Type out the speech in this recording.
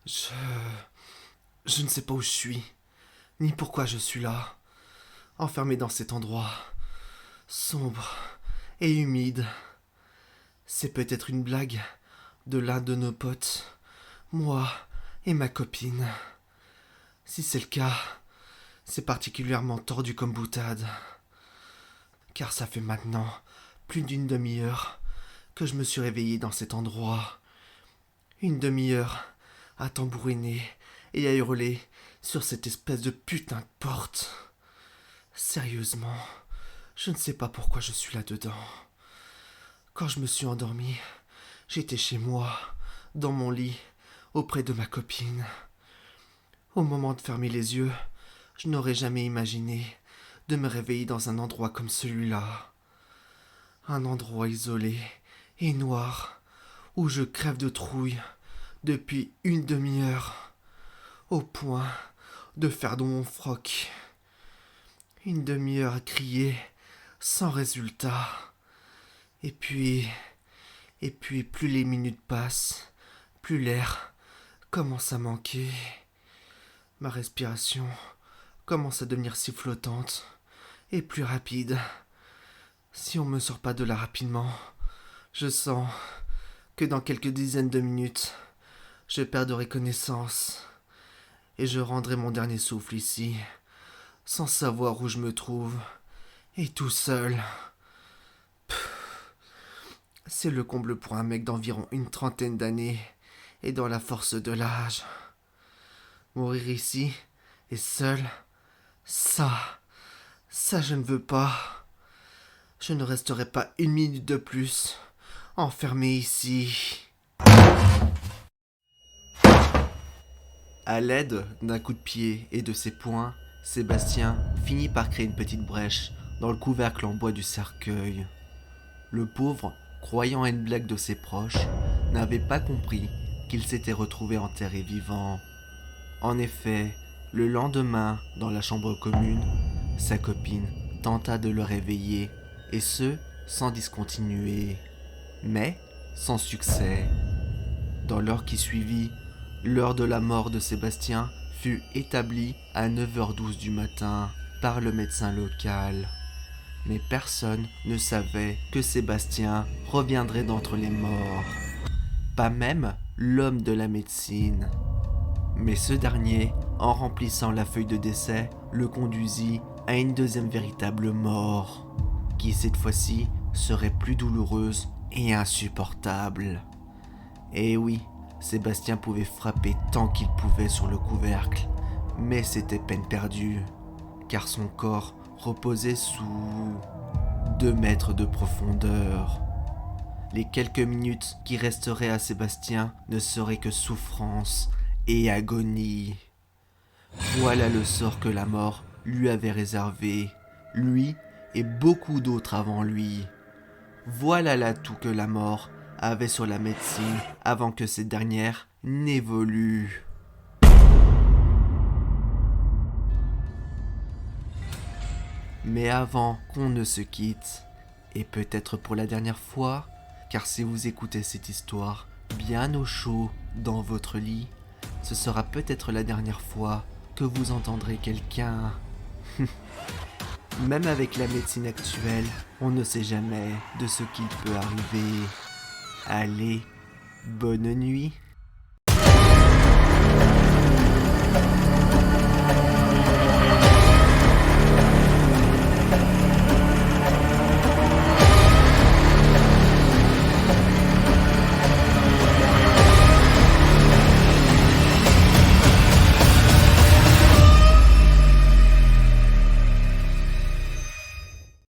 Je... Je ne sais pas où je suis, ni pourquoi je suis là, enfermé dans cet endroit, sombre et humide. C'est peut-être une blague de l'un de nos potes, moi et ma copine. Si c'est le cas, c'est particulièrement tordu comme boutade, car ça fait maintenant plus d'une demi-heure que je me suis réveillé dans cet endroit. Une demi-heure à tambouriner et à hurler sur cette espèce de putain de porte. Sérieusement, je ne sais pas pourquoi je suis là-dedans. Quand je me suis endormi, j'étais chez moi, dans mon lit, auprès de ma copine. Au moment de fermer les yeux, je n'aurais jamais imaginé de me réveiller dans un endroit comme celui-là. Un endroit isolé et noir, où je crève de trouille depuis une demi-heure, au point de faire de mon froc. Une demi-heure à crier, sans résultat. Et puis, plus les minutes passent, plus l'air commence à manquer. Ma respiration commence à devenir si flottante et plus rapide. Si on me sort pas de là rapidement, je sens que dans quelques dizaines de minutes, je perdrai connaissance et je rendrai mon dernier souffle ici, sans savoir où je me trouve, et tout seul. C'est le comble pour un mec d'environ une trentaine d'années et dans la force de l'âge. Mourir ici et seul, ça, ça je ne veux pas. Je ne resterai pas une minute de plus enfermé ici. À l'aide d'un coup de pied et de ses poings, Sébastien finit par créer une petite brèche dans le couvercle en bois du cercueil. Le pauvre, croyant à une blague de ses proches, n'avait pas compris qu'il s'était retrouvé enterré vivant. En effet, le lendemain, dans la chambre commune, sa copine tenta de le réveiller, et ce, sans discontinuer, mais sans succès. Dans l'heure qui suivit, l'heure de la mort de Sébastien fut établie à 9h12 du matin par le médecin local. Mais personne ne savait que Sébastien reviendrait d'entre les morts. Pas même l'homme de la médecine. Mais ce dernier, en remplissant la feuille de décès, le conduisit à une deuxième véritable mort, qui cette fois-ci serait plus douloureuse et insupportable. Et oui, Sébastien pouvait frapper tant qu'il pouvait sur le couvercle, mais c'était peine perdue, car son corps reposait sous 2 mètres de profondeur. Les quelques minutes qui resteraient à Sébastien ne seraient que souffrance et agonie. Voilà le sort que la mort lui avait réservé, lui et beaucoup d'autres avant lui. Voilà l'atout que la mort avait sur la médecine avant que cette dernière n'évolue. Mais avant qu'on ne se quitte, et peut-être pour la dernière fois, car si vous écoutez cette histoire bien au chaud dans votre lit, ce sera peut-être la dernière fois que vous entendrez quelqu'un. Même avec la médecine actuelle, on ne sait jamais de ce qu'il peut arriver. Allez, bonne nuit.